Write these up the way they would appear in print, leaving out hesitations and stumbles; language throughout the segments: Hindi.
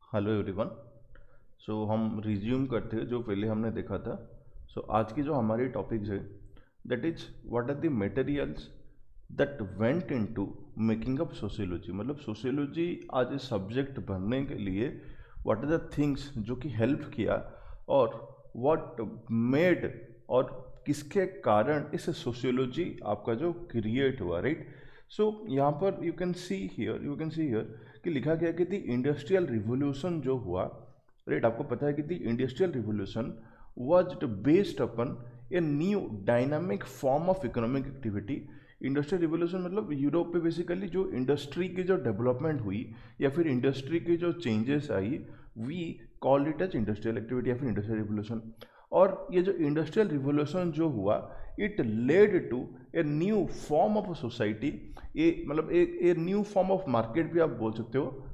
Hello everyone. सो हम रिज्यूम करते हैं जो पहले हमने देखा था। आज की जो हमारी टॉपिक्स है that is what are the materials that went into making up sociology. मतलब सोशियोलॉजी आज ए सब्जेक्ट बनने के लिए व्हाट आर द थिंग्स जो कि हेल्प किया और व्हाट मेड और किसके कारण इस सोशियोलॉजी आपका जो क्रिएट हुआ, राइट। यहाँ पर यू कैन सी हियर कि लिखा गया कि द इंडस्ट्रियल रिवोल्यूशन जो हुआ, राइट। आपको पता है कि the industrial revolution was based upon a new dynamic form of economic activity. Industrial revolution मतलब यूरोप पे बेसिकली जो इंडस्ट्री की जो डेवलपमेंट हुई या फिर इंडस्ट्री की जो चेंजेस आई, we call it as industrial activity या फिर इंडस्ट्रियल रिवोल्यूशन। और ये जो इंडस्ट्रियल रिवोल्यूशन जो हुआ, it led to a new form of society. ये मतलब a new form of market भी आप बोल सकते हो।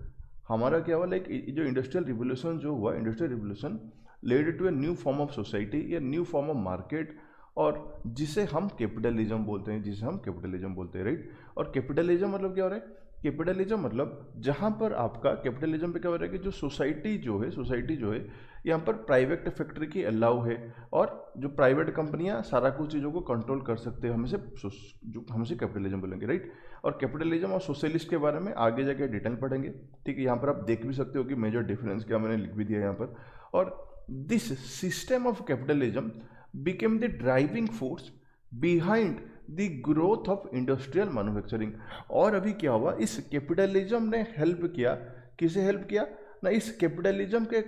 हमारा क्या हुआ, लाइक जो इंडस्ट्रियल रिवोल्यूशन जो हुआ, industrial revolution led to a new form of society, a new form of market, और जिसे हम कैपिटलिज्म बोलते हैं, राइट। और कैपिटलिज्म मतलब क्या हो रहा है? कैपिटलिज्म मतलब जहाँ पर आपका कैपिटलिज्म पे क्या हो रहा है कि जो सोसाइटी जो है यहाँ पर प्राइवेट फैक्ट्री की अलाउ है, और जो प्राइवेट कंपनियाँ सारा कुछ चीज़ों को कंट्रोल कर सकते हैं। हमसे कैपिटलिज्म बोलेंगे, राइट। और कैपिटलिज्म और सोशलिस्ट के बारे में आगे जाके डिटेल पढ़ेंगे, ठीक है। यहाँ पर आप देख भी सकते हो कि मेजर डिफरेंस क्या, मैंने लिख भी दिया यहाँ पर। और this system of capitalism became the driving force behind the growth of industrial manufacturing. और अभी क्या हुआ, इस कैपिटलिज्म ने हेल्प किया, किसे हेल्प किया ना, इस कैपिटलिज्म के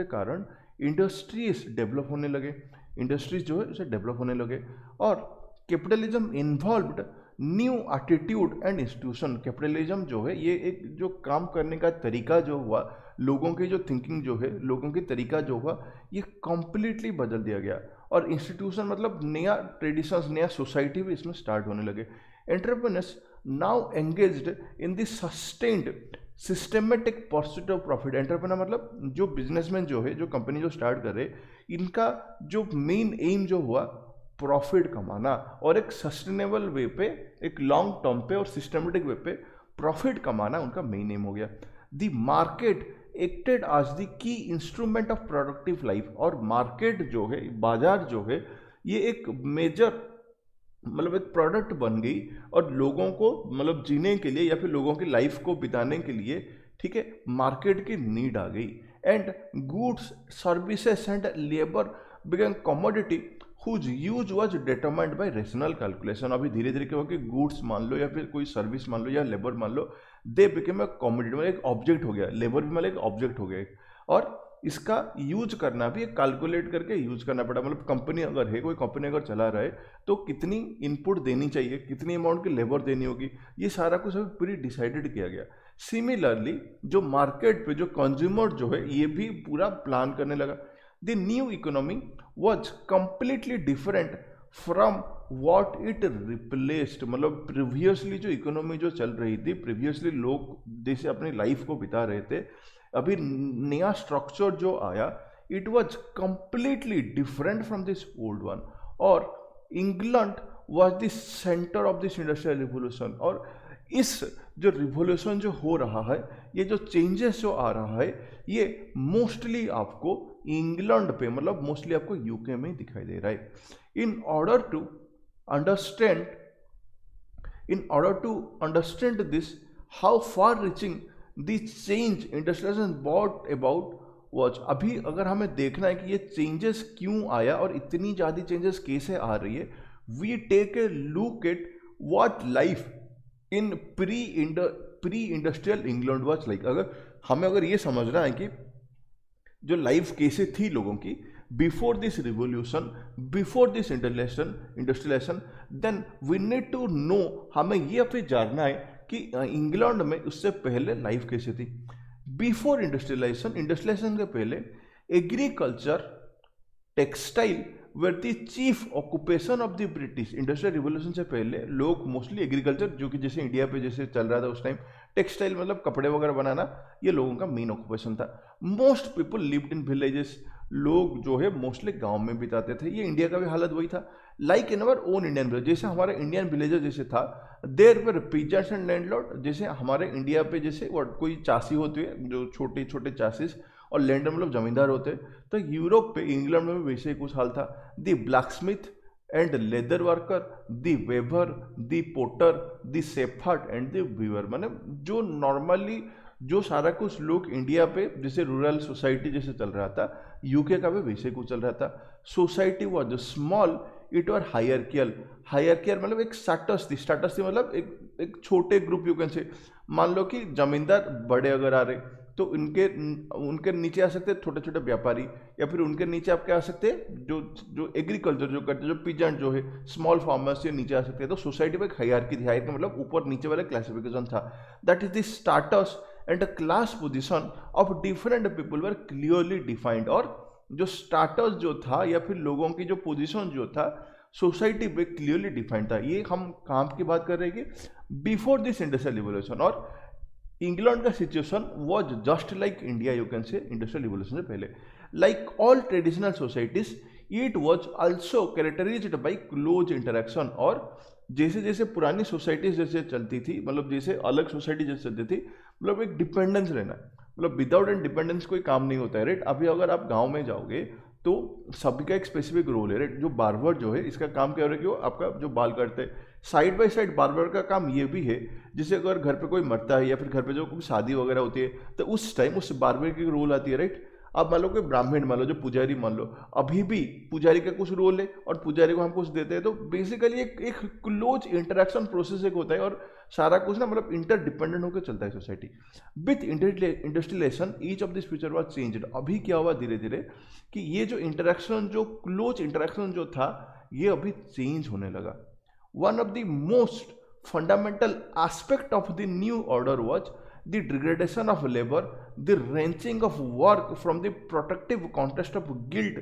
कारण इंडस्ट्रीज डेवलप होने लगे, इंडस्ट्रीज जो है उसे डेवलप होने लगे। और capitalism involved new attitude and institution. Capitalism जो है ये एक जो काम करने का तरीका जो हुआ, लोगों की जो थिंकिंग जो है, लोगों की तरीका जो हुआ, ये कम्प्लीटली बदल दिया गया। और इंस्टीट्यूशन मतलब नया ट्रेडिशंस, नया सोसाइटी भी इसमें स्टार्ट होने लगे। Entrepreneurs now engaged in the sustained systematic pursuit of profit. Entrepreneur मतलब जो बिजनेसमैन जो है, जो कंपनी जो स्टार्ट कर रहे, इनका जो मेन एम जो हुआ प्रॉफिट कमाना, और एक सस्टेनेबल वे पे, एक लॉन्ग टर्म पे और सिस्टमेटिक वे पे प्रॉफिट कमाना उनका मेन एम हो गया। द मार्केट एक्टेड आज the key instrument of productive life. और मार्केट जो है, बाजार जो है, ये एक मेजर मतलब एक प्रोडक्ट बन गई, और लोगों को मतलब जीने के लिए या फिर लोगों की लाइफ को बिताने के लिए, ठीक है, मार्केट की नीड आ गई। And goods services and labour become commodity whose use was determined by rational calculation. अभी धीरे धीरे क्या होगा कि गुड्स मान लो या फिर कोई सर्विस मान लो या लेबर मान लो, दे बिकेम ए कमोडिटी, मतलब एक ऑब्जेक्ट हो गया, लेबर भी मतलब एक ऑब्जेक्ट हो गया। और इसका यूज करना भी एक कैलकुलेट करके यूज करना पड़ा। मतलब कंपनी अगर है, कोई कंपनी अगर चला रहा है तो कितनी इनपुट देनी चाहिए, कितनी अमाउंट की लेबर देनी होगी, ये सारा कुछ अभी पूरी डिसाइडेड किया गया। सिमिलरली जो मार्केट पे जो कंज्यूमर जो है, ये भी पूरा प्लान करने लगा। The new economy was completely different from what it replaced. मतलब प्रीवियसली जो इकोनॉमी जो चल रही थी, प्रीवियसली लोग जैसे अपनी लाइफ को बिता रहे थे, अभी नया स्ट्रक्चर जो आया, it was completely different from this old one. और England was the centre of this industrial revolution. और इस जो रिवोल्यूशन जो हो रहा है, ये जो चेंजेस जो आ रहा है, ये मोस्टली आपको इंग्लैंड पे, मतलब मोस्टली आपको यूके में दिखाई दे रहा है। In order to understand this, how far reaching this change industrialisation brought about watch. अभी अगर हमें देखना है कि ये चेंजेस क्यों आया और इतनी ज़्यादा चेंजेस कैसे आ रही है, we take a look at what life in pre industrial England was like. अगर ये समझना है कि जो लाइफ कैसे थी लोगों की before this revolution, before this industrialisation, then we need to know, हमें ये फिर जानना है कि इंग्लैंड में उससे पहले लाइफ कैसी थी। बिफोर इंडस्ट्रियलाइजेशन के पहले agriculture, textile were the chief occupation of the British. Industrial revolution से पहले लोग मोस्टली एग्रीकल्चर, जो कि जैसे इंडिया पे जैसे चल रहा था उस टाइम, टेक्सटाइल मतलब कपड़े वगैरह बनाना, ये लोगों का मेन ऑक्यूपेशन था। Most people lived in villages, लोग जो है मोस्टली गांव में बिताते थे। ये इंडिया का भी हालत वही था, like in our own Indian village, जैसे हमारा इंडियन विलेजर जैसे था, देयर पर पीजर्स एंड लैंडलॉर्ड, जैसे हमारे इंडिया पे जैसे कोई चासी होती है जो छोटे छोटे चासीस, और लैंडर मतलब जमींदार होते हैं, तो यूरोप पे इंग्लैंड में भी वैसे ही कुछ हाल था। The blacksmith and leather worker, the weaver, the potter, the shepherd and the weaver, माने जो नॉर्मली जो सारा कुछ लोग इंडिया पे जैसे रूरल सोसाइटी जैसे चल रहा था, यूके का भी वैसे कुछ चल रहा था। Society was small, it were hierarchical. Hierarchical मतलब एक स्टेटस थी, स्टेटस थी मतलब एक छोटे ग्रुप, यू कैन से, मान लो कि जमींदार बड़े अगर आ रहे तो उनके नीचे आ सकते छोटे छोटे व्यापारी, या फिर उनके नीचे आप क्या आ सकते हैं जो जो एग्रीकल्चर जो करते हैं, जो पीजेंट जो है स्मॉल फार्मर्स से नीचे आ सकते हैं। तो सोसाइटी में एक हायरार्की थी, हायरार्की मतलब ऊपर नीचे वाला क्लासिफिकेशन था। That is the status and the class position of different people were clearly defined. और जो स्टेटस जो था या फिर लोगों की जो पोजीशन जो था सोसाइटी पे क्लियरली डिफाइंड था। ये हम काम की बात कर रहे हैं कि बिफोर दिस इंडस्ट्रियल रिवोल्यूशन, और इंग्लैंड का situation was just like India, you can say, industrial revolution से पहले। Like all traditional societies it was also characterised by close interaction. और जैसे जैसे पुरानी सोसाइटीज जैसे चलती थी, मतलब जैसे अलग सोसाइटी जैसे चलती थी, मतलब एक डिपेंडेंस रहना, मतलब विदाउट इंडिपेंडेंस कोई काम नहीं होता है, राइट। अभी अगर आप गांव में जाओगे तो सभी का एक स्पेसिफिक रोल है, राइट। जो बार्बर जो है इसका काम क्या हो रहा है कि वो आपका जो बाल काटते हैं, साइड बाय साइड बार्बर का काम ये भी है, जैसे अगर घर पे कोई मरता है या फिर घर पे जो कोई शादी वगैरह होती है तो उस टाइम उस बार्बर की रोल आती है, राइट। अब मान लो कोई ब्राह्मण मान लो, जो पुजारी मान लो, अभी भी पुजारी का कुछ रोल है और पुजारी को हम कुछ देते हैं। तो बेसिकली एक क्लोज इंटरेक्शन प्रोसेस एक होता है, और सारा कुछ ना मतलब इंटर डिपेंडेंट होकर चलता है society. With industrialisation each of this feature was changed. अभी क्या हुआ धीरे धीरे कि ये जो इंटरेक्शन, जो क्लोज इंटरेक्शन जो था, ये अभी चेंज होने लगा। One of the most fundamental aspect of the new order was the degradation of labor, the wrenching of work from the protective context of guild,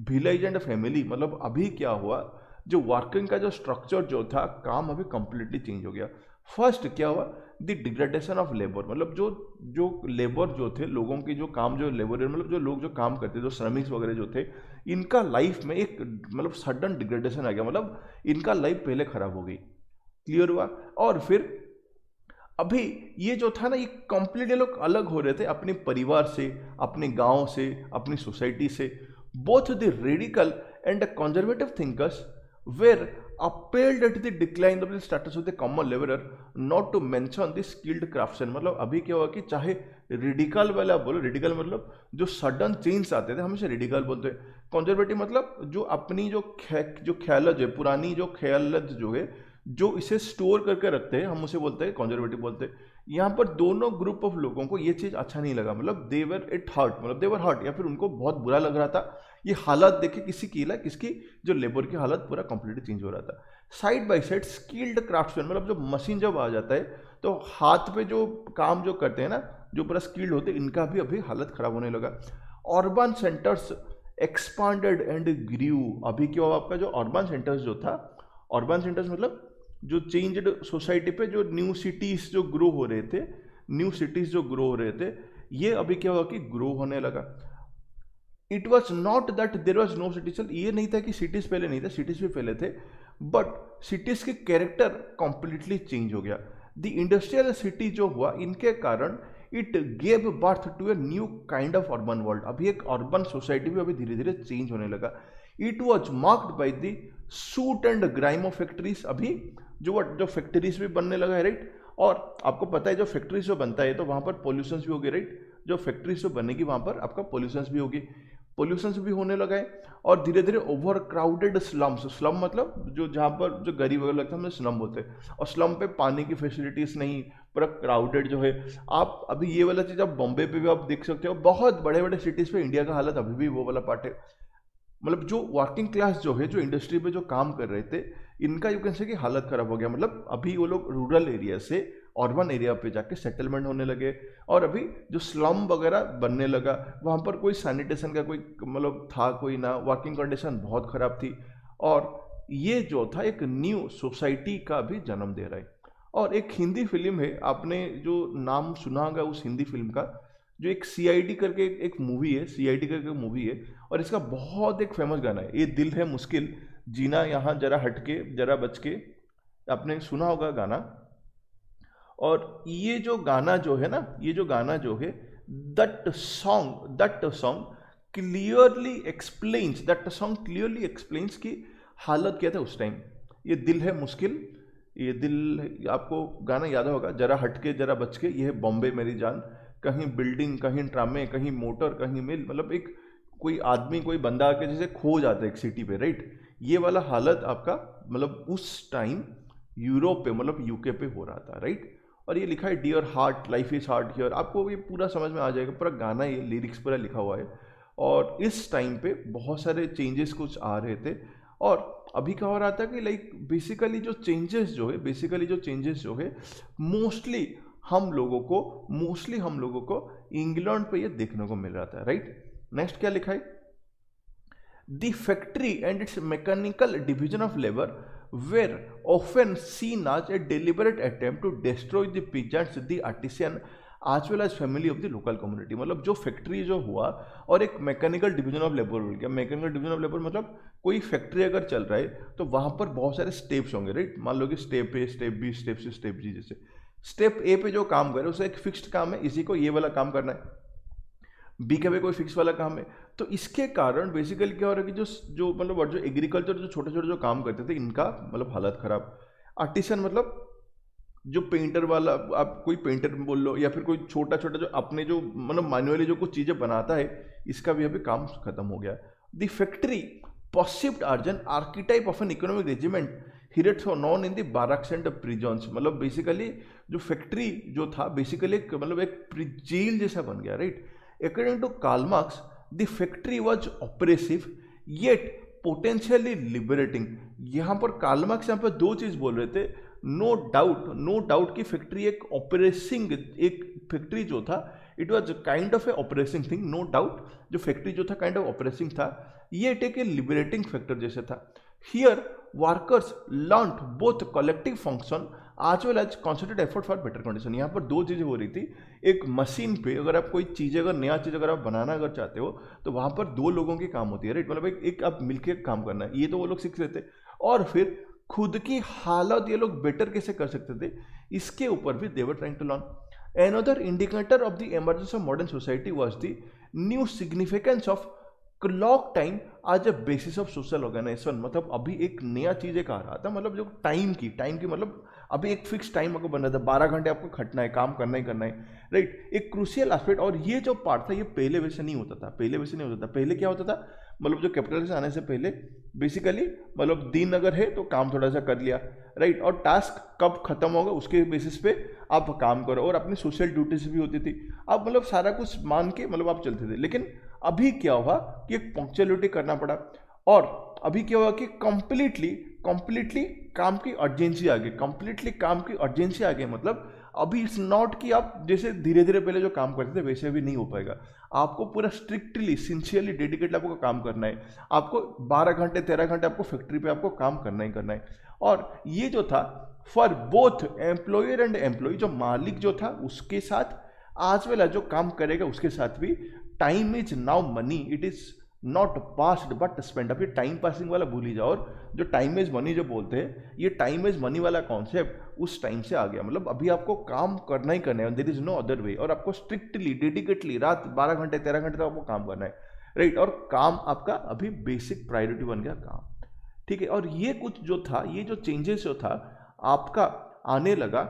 village and family। मतलब अभी क्या हुआ, जो वर्किंग का जो स्ट्रक्चर जो था, काम अभी कंप्लीटली चेंज हो गया। फर्स्ट क्या हुआ, द डिग्रेडेशन ऑफ लेबर, मतलब जो जो लेबर जो थे, लोगों की जो काम, जो लेबर मतलब जो लोग जो काम करते, जो श्रमिक वगैरह जो थे, इनका लाइफ में एक मतलब सडन डिग्रेडेशन आ गया, मतलब इनका लाइफ पहले खराब हो गई। क्लियर हुआ। और फिर अभी ये जो था ना, ये कंप्लीटली लोग अलग हो रहे थे अपने परिवार से, अपने गांव से, अपनी सोसाइटी से। Both the radical and conservative thinkers were appalled at the decline of the status of the common labourer, not to mention the skilled craftsman. मतलब अभी क्या हुआ कि चाहे रेडिकल वाला बोलो, रेडिकल मतलब जो सडन चेंज आते थे, हमेशा रेडिकल बोलते हैं। कंजर्वेटिव मतलब जो अपनी जो ख्यालत है, पुरानी जो ख्यालत जो है, जो इसे स्टोर करके रखते हैं, हम उसे बोलते हैं कंजर्वेटिव बोलते हैं। यहाँ पर दोनों ग्रुप ऑफ लोगों को ये चीज़ अच्छा नहीं लगा, मतलब देवर इट हर्ट, मतलब देवर हर्ट, या फिर उनको बहुत बुरा लग रहा था ये हालत देखे किसी की, किसकी, जो लेबर की हालत पूरा कंप्लीटली चेंज हो रहा था। Side by side skilled craftsman, मतलब जो मशीन जब आ जाता है तो हाथ पे जो काम जो करते हैं ना, जो पूरा स्किल्ड होते हैं, इनका भी अभी हालत खराब होने लगा। Urban centres expanded and grew. अभी क्या हुआ, आपका जो अर्बन सेंटर्स जो था, अर्बन सेंटर्स मतलब जो चेंज्ड सोसाइटी पे जो न्यू सिटीज जो ग्रो हो रहे थे, न्यू सिटीज जो ग्रो हो रहे थे, ये अभी क्या हुआ कि ग्रो होने लगा। It was not that there was no cities, ये नहीं था कि सिटीज पहले नहीं थे, सिटीज भी पहले थे, बट सिटीज के कैरेक्टर कंप्लीटली चेंज हो गया। द इंडस्ट्रियल सिटी जो हुआ, इनके कारण it gave birth to a new kind of urban world. अभी एक अर्बन सोसाइटी भी अभी धीरे धीरे चेंज होने लगा। It was marked by the suit and grime of factories. अभी जो फैक्ट्रीज भी बनने लगा है, राइट। और आपको पता है जो फैक्ट्रीज जो बनता है तो वहाँ पर पॉल्यूशंस भी होगी, राइट। जो फैक्ट्रीज जो बनेगी वहाँ पर आपका पॉल्यूशंस भी होगी, पॉल्यूशंस भी होने लगा है। और धीरे धीरे ओवर क्राउडेड स्लम्स, स्लम मतलब जो जहाँ पर जो गरीब वगैरह लगता है हम स्लम बोलते हैं, और स्लम पे पानी की फैसिलिटीज़ नहीं, पूरा क्राउडेड जो है। आप अभी ये वाला चीज़ आप बॉम्बे पे भी आप देख सकते हो, बहुत बड़े बड़े सिटीज़ पे इंडिया का हालत अभी भी वो वाला पार्ट है। मतलब जो वर्किंग क्लास जो है, जो इंडस्ट्री पे जो काम कर रहे थे, इनका यू कैन से कि हालत खराब हो गया। मतलब अभी वो लोग रूरल एरिया से अर्बन एरिया पे जाके सेटलमेंट होने लगे, और अभी जो स्लम वगैरह बनने लगा वहाँ पर कोई सैनिटेशन का कोई मतलब था कोई ना, वर्किंग कंडीशन बहुत ख़राब थी, और ये जो था एक न्यू सोसाइटी का भी जन्म दे रहा है। और एक हिंदी फिल्म है, आपने जो नाम सुना होगा उस हिंदी फिल्म का, जो एक CID करके एक मूवी है, CID करके मूवी है, और इसका बहुत एक फेमस गाना है, ये दिल है मुश्किल जीना यहाँ जरा हटके जरा बच के, आपने सुना होगा गाना। और ये जो गाना जो है ना, ये जो गाना जो है, दैट सॉन्ग क्लियरली एक्सप्लेन्स की हालत क्या था उस टाइम। ये दिल है मुश्किल, ये दिल, आपको गाना याद होगा, जरा हटके जरा बच के, ये है बॉम्बे मेरी जान, कहीं बिल्डिंग कहीं ट्रामे कहीं मोटर कहीं मिल, मतलब एक कोई आदमी कोई बंदा आके जैसे खो जाता है एक सिटी पे, राइट। ये वाला हालत आपका मतलब उस टाइम यूरोप पे मतलब UK पे हो रहा था, राइट। और ये लिखा है dear heart life is hard here, आपको ये पूरा समझ में आ जाएगा, पूरा गाना, ये लिरिक्स पूरा लिखा हुआ है। और इस टाइम पे बहुत सारे चेंजेस कुछ आ रहे थे, और अभी क्या हो रहा था कि लाइक बेसिकली जो चेंजेस जो है मोस्टली हम लोगों को इंग्लैंड पे ये देखने को मिल रहा था, राइट। नेक्स्ट क्या लिखा है, the factory and it's mechanical division of labour were often seen as a deliberate attempt to destroy the peasants, the artisan as well as family of the local community। मतलब जो फैक्ट्री जो हुआ और एक मैकेनिकल डिवीजन ऑफ लेबर हो गया। मैकेनिकल डिवीजन ऑफ लेबर मतलब कोई फैक्ट्री अगर चल रहा है तो वहाँ पर बहुत सारे स्टेप्स होंगे, राइट। मान लो कि step A, step B, step C, step G। जैसे स्टेप A पे जो काम करे उसे एक फिक्स्ड काम है, इसी को ये वाला काम करना है। B के पे कोई फिक्स वाला काम है। तो इसके कारण बेसिकली क्या हो रहा है कि जो मतलब जो एग्रीकल्चर जो छोटे छोटे जो काम करते थे इनका मतलब हालत खराब। आर्टिसन मतलब जो पेंटर वाला, आप कोई पेंटर बोल लो, या फिर कोई छोटा छोटा जो अपने जो मतलब मैन्युअली जो कुछ चीज़ें बनाता है, इसका भी अभी काम खत्म हो गया। The factory perceived as an archetype of an economic regiment hitherto known in the barracks and prisons. मतलब बेसिकली जो फैक्ट्री जो था बेसिकली मतलब एक जेल जैसा बन गया, right. According to Karl Marx, the factory was oppressive yet potentially liberating। यहाँ पर कार्ल मार्क्स यहाँ पर दो चीज़ बोल रहे थे। नो डाउट कि फैक्ट्री एक ऑपरेसिंग, एक फैक्ट्री जो था it was kind of a oppressing thing. No doubt जो फैक्ट्री जो था काइंड ऑफ ऑपरेसिंग था, ये एक लिबरेटिंग फैक्टर जैसे था। Here workers learn both collective function as well as concentrate effort for better condition. यहाँ पर दो चीज़ें हो रही थी। एक मशीन पे अगर आप कोई चीज़, अगर नया चीज़ अगर आप बनाना अगर चाहते हो तो वहाँ पर दो लोगों की काम होती है, राइट। मतलब एक आप मिलके काम करना है, ये तो वो लोग सीख लेते। और फिर खुद की हालत ये लोग बेटर कैसे कर सकते थे, इसके ऊपर भी they were trying to learn. Another indicator of the emergence of modern society was the new significance of clock time as a basis of social organisation. मतलब अभी एक नया चीज़ एक आ रहा था, मतलब जो टाइम की मतलब अभी एक फिक्स टाइम आपको बन रहा था, 12 घंटे आपको खटना है, काम करना ही करना है, राइट। एक क्रूशियल एस्पेक्ट। और ये जो पार्ट था ये पहले वैसे नहीं होता था। पहले क्या होता था, मतलब जो कैपिटलिज्म आने से पहले बेसिकली मतलब दिन अगर है तो काम थोड़ा सा कर लिया, राइट। और टास्क कब खत्म होगा उसके बेसिस पे आप काम करो, और अपनी सोशल ड्यूटीज भी होती थी। अब मतलब सारा कुछ मान के मतलब आप चलते थे। लेकिन अभी क्या हुआ कि एक पंक्चुअलिटी करना पड़ा, और अभी क्या हुआ कि कंप्लीटली काम की अर्जेंसी आ गई। मतलब अभी इट्स नॉट कि आप जैसे धीरे धीरे पहले जो काम करते थे वैसे भी नहीं हो पाएगा। आपको पूरा स्ट्रिक्टली सिंसियरली डेडिकेटली आपको काम करना है। आपको 12 घंटे 13 घंटे आपको फैक्ट्री पे आपको काम करना है। और ये जो था for both employer and employ, जो मालिक जो था उसके साथ आज वेल जो काम करेगा उसके साथ भी, time is now money, it is not passed but spend. अभी टाइम पासिंग वाला भूल ही जाओ, और जो टाइम इज मनी जो बोलते हैं, ये टाइम इज मनी वाला कॉन्सेप्ट उस टाइम से आ गया। मतलब अभी आपको काम करना ही करना है, there is no other way. और आपको स्ट्रिक्टली डेडिकेटली रात 12 घंटे 13 घंटे तक आपको काम करना है, राइट। और काम आपका अभी बेसिक प्रायोरिटी बन गया काम, ठीक है। और ये कुछ जो था, ये जो चेंजेस जो था आपका आने लगा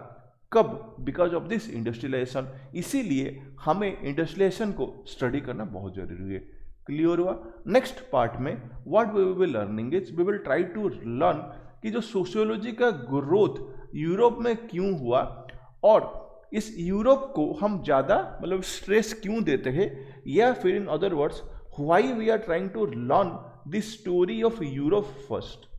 कब, बिकॉज ऑफ दिस इंडस्ट्रियलाइजेशन। इसीलिए हमें इंडस्ट्रियलाइजेशन को स्टडी करना बहुत जरूरी है। क्लियर हुआ। नेक्स्ट पार्ट में what we will learning is we will try to learn कि जो सोशियोलॉजी का ग्रोथ यूरोप में क्यों हुआ, और इस यूरोप को हम ज़्यादा मतलब स्ट्रेस क्यों देते हैं, या फिर in other words why we are trying to learn the story of Europe first.